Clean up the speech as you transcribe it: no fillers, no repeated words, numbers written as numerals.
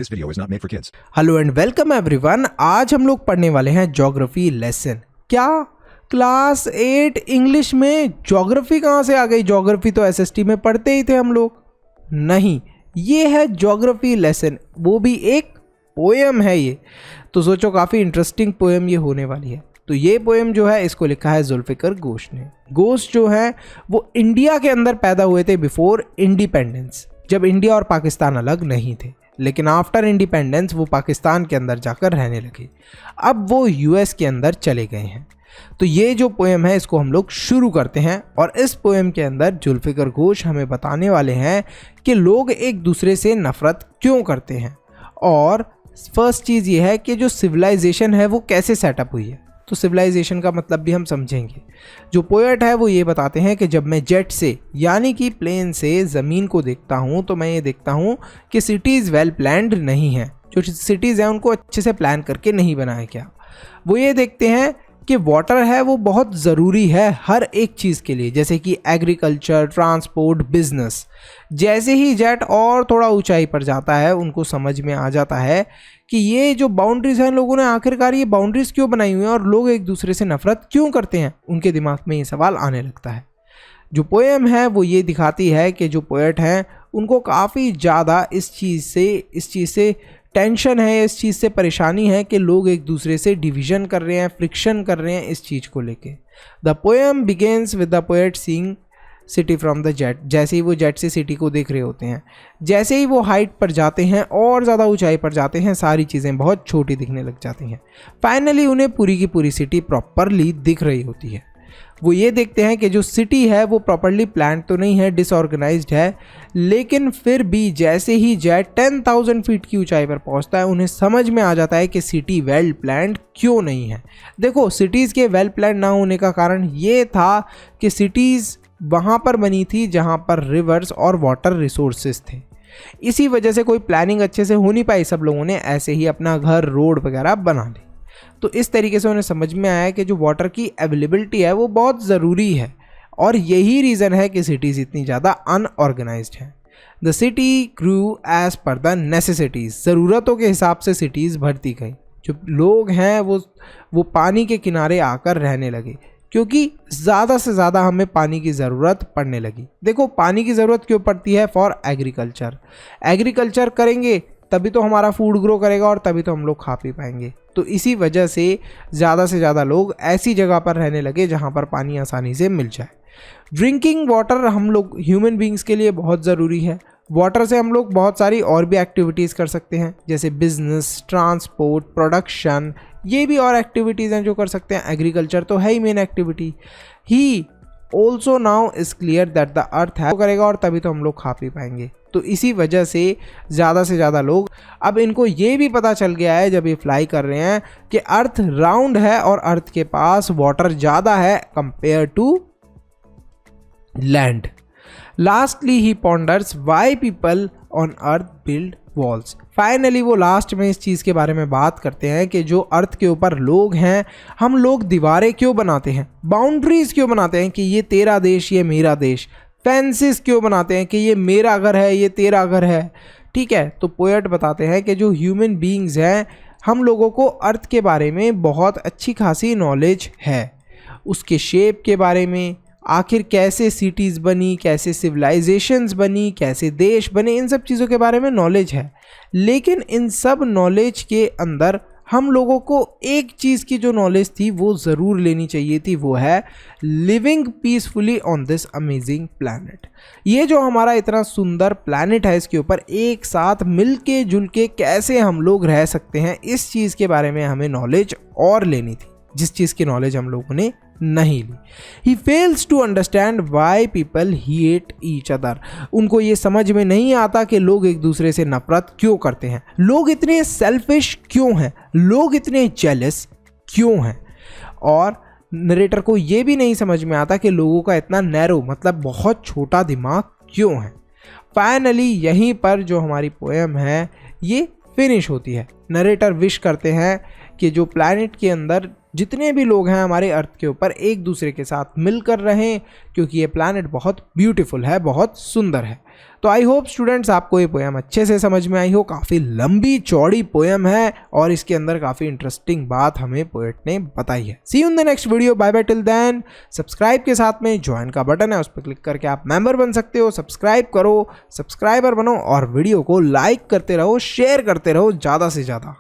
This video is not made for kids. Hello and welcome everyone. आज हम लोग पढ़ने वाले हैं ज्योग्राफी लेसन। क्या क्लास 8 इंग्लिश में ज्योग्राफी कहाँ से आ गई? ज्योग्राफी तो एसएसटी में पढ़ते ही थे हम लोग। नहीं, ये है ज्योग्राफी लेसन, वो भी एक पोएम है ये। तो सोचो काफ़ी इंटरेस्टिंग पोएम ये होने वाली है। तो ये पोएम जो है इसको लिखा है जुल्फिकर घोष ने। घोष जो है वो इंडिया के अंदर पैदा हुए थे बिफोर इंडिपेंडेंस, जब इंडिया और पाकिस्तान अलग नहीं थे। लेकिन आफ्टर इंडिपेंडेंस वो पाकिस्तान के अंदर जाकर रहने लगे। अब वो यूएस के अंदर चले गए हैं। तो ये जो पोएम है इसको हम लोग शुरू करते हैं। और इस पोएम के अंदर जुल्फिकर घोष हमें बताने वाले हैं कि लोग एक दूसरे से नफरत क्यों करते हैं। और फर्स्ट चीज़ ये है कि जो सिविलाइजेशन है वो कैसे सेटअप हुई है। तो सिविलाइजेशन का मतलब भी हम समझेंगे। जो पोएट है वो ये बताते हैं कि जब मैं जेट से यानी कि प्लेन से ज़मीन को देखता हूँ तो मैं ये देखता हूँ कि सिटीज़ वेल प्लान्ड नहीं हैं। जो सिटीज़ हैं उनको अच्छे से प्लान करके नहीं बनाया गया। वो ये देखते हैं कि वाटर है वो बहुत ज़रूरी है हर एक चीज़ के लिए, जैसे कि एग्रीकल्चर, ट्रांसपोर्ट, बिजनेस। जैसे ही जेट और थोड़ा ऊंचाई पर जाता है उनको समझ में आ जाता है कि ये जो बाउंड्रीज हैं लोगों ने आखिरकार ये बाउंड्रीज क्यों बनाई हुई हैं और लोग एक दूसरे से नफरत क्यों करते हैं। उनके दिमाग में ये सवाल आने लगता है। जो पोएम है वो ये दिखाती है कि जो पोएट हैं उनको काफ़ी ज़्यादा इस चीज़ से टेंशन है, इस चीज़ से परेशानी है कि लोग एक दूसरे से डिवीज़न कर रहे हैं, फ्रिक्शन कर रहे हैं इस चीज़ को लेके। The poem begins with the poet seeing city from the jet. जैसे ही वो जेट से सिटी को देख रहे होते हैं, जैसे ही वो हाइट पर जाते हैं और ज़्यादा ऊंचाई पर जाते हैं, सारी चीज़ें बहुत छोटी दिखने लग जाती हैं। फाइनली उन्हें पूरी की पूरी सिटी प्रॉपरली दिख रही होती है। वो ये देखते हैं कि जो सिटी है वो प्रॉपरली प्लान तो नहीं है, डिसऑर्गेनाइज्ड है। लेकिन फिर भी जैसे ही जेट 10,000 फीट की ऊंचाई पर पहुंचता है उन्हें समझ में आ जाता है कि सिटी वेल प्लान्ड क्यों नहीं है। देखो, सिटीज़ के वेल प्लान ना होने का कारण ये था कि सिटीज़ वहाँ पर बनी थी जहाँ पर रिवर्स और वाटर रिसोर्सेज थे। इसी वजह से कोई प्लानिंग अच्छे से हो नहीं पाई। सब लोगों ने ऐसे ही अपना घर, रोड वगैरह बना ली। तो इस तरीके से उन्हें समझ में आया कि जो वाटर की अवेलेबिलिटी है वो बहुत ज़रूरी है। और यही रीज़न है कि सिटीज़ इतनी ज़्यादा अनऑर्गेनाइज्ड हैं। The city grew as per the necessities. ज़रूरतों के हिसाब से सिटीज़ बढ़ती गई। जो लोग हैं वो पानी के किनारे आकर रहने लगे क्योंकि ज़्यादा से ज़्यादा हमें पानी की ज़रूरत पड़ने लगी। देखो, पानी की ज़रूरत क्यों पड़ती है? For agriculture. एग्रीकल्चर करेंगे तभी तो हमारा फूड ग्रो करेगा और तभी तो हम लोग खा पी पाएंगे। तो इसी वजह से ज़्यादा लोग ऐसी जगह पर रहने लगे जहाँ पर पानी आसानी से मिल जाए। ड्रिंकिंग वाटर हम लोग ह्यूमन बींग्स के लिए बहुत ज़रूरी है। वाटर से हम लोग बहुत सारी और भी एक्टिविटीज़ कर सकते हैं, जैसे बिजनेस, ट्रांसपोर्ट, प्रोडक्शन। ये भी और एक्टिविटीज़ हैं जो कर सकते हैं। एग्रीकल्चर तो है ही main activity. He also now is clear that the earth है करेगा और तभी तो हम लोग खा पी पाएंगे। तो इसी वजह से ज़्यादा लोग, अब इनको ये भी पता चल गया है जब ये फ्लाई कर रहे हैं कि अर्थ राउंड है और अर्थ के पास वाटर ज़्यादा है compare to land. Lastly he ponders why people on earth build walls. Finally वो लास्ट में इस चीज़ के बारे में बात करते हैं कि जो अर्थ के ऊपर लोग हैं, हम लोग दीवारें क्यों बनाते हैं, बाउंड्रीज क्यों बनाते हैं कि ये तेरा देश ये मेरा देश, फेंसेस क्यों बनाते हैं कि ये मेरा घर है ये तेरा घर है। ठीक है, तो पोएट बताते हैं कि जो ह्यूमन बीइंग्स हैं हम लोगों को अर्थ के बारे में बहुत अच्छी खासी नॉलेज है, उसके शेप के बारे में, आखिर कैसे सिटीज़ बनी, कैसे सिविलाइजेशंस बनी, कैसे देश बने, इन सब चीज़ों के बारे में नॉलेज है। लेकिन इन सब नॉलेज के अंदर हम लोगों को एक चीज़ की जो नॉलेज थी वो ज़रूर लेनी चाहिए थी, वो है living peacefully on this amazing planet. ये जो हमारा इतना सुंदर प्लैनेट है इसके ऊपर एक साथ मिलके जुलके कैसे हम लोग रह सकते हैं, इस चीज़ के बारे में हमें नॉलेज और लेनी थी, जिस चीज़ की नॉलेज हम लोगों ने नहीं ली। He fails to understand why people hate each other. उनको ये समझ में नहीं आता कि लोग एक दूसरे से नफरत क्यों करते हैं, लोग इतने सेल्फिश क्यों हैं, लोग इतने जेलस क्यों हैं। और नरेटर को ये भी नहीं समझ में आता कि लोगों का इतना नैरो मतलब बहुत छोटा दिमाग क्यों है। फाइनली यहीं पर जो हमारी पोएम है ये फिनिश होती है। नरेटर विश करते हैं कि जो प्लैनेट के अंदर जितने भी लोग हैं हमारे अर्थ के ऊपर एक दूसरे के साथ मिलकर रहें, क्योंकि ये प्लैनेट बहुत ब्यूटीफुल है, बहुत सुंदर है। तो आई होप स्टूडेंट्स आपको ये पोएम अच्छे से समझ में आई हो। काफ़ी लंबी चौड़ी पोएम है और इसके अंदर काफ़ी इंटरेस्टिंग बात हमें पोएट ने बताई है। See you in the next video, bye bye till then. Subscribe के साथ में ज्वाइन का बटन है, उस पर क्लिक करके आप मेंबर बन सकते हो। सब्सक्राइब करो, सब्सक्राइबर बनो और वीडियो को लाइक करते रहो, शेयर करते रहो ज़्यादा से ज़्यादा।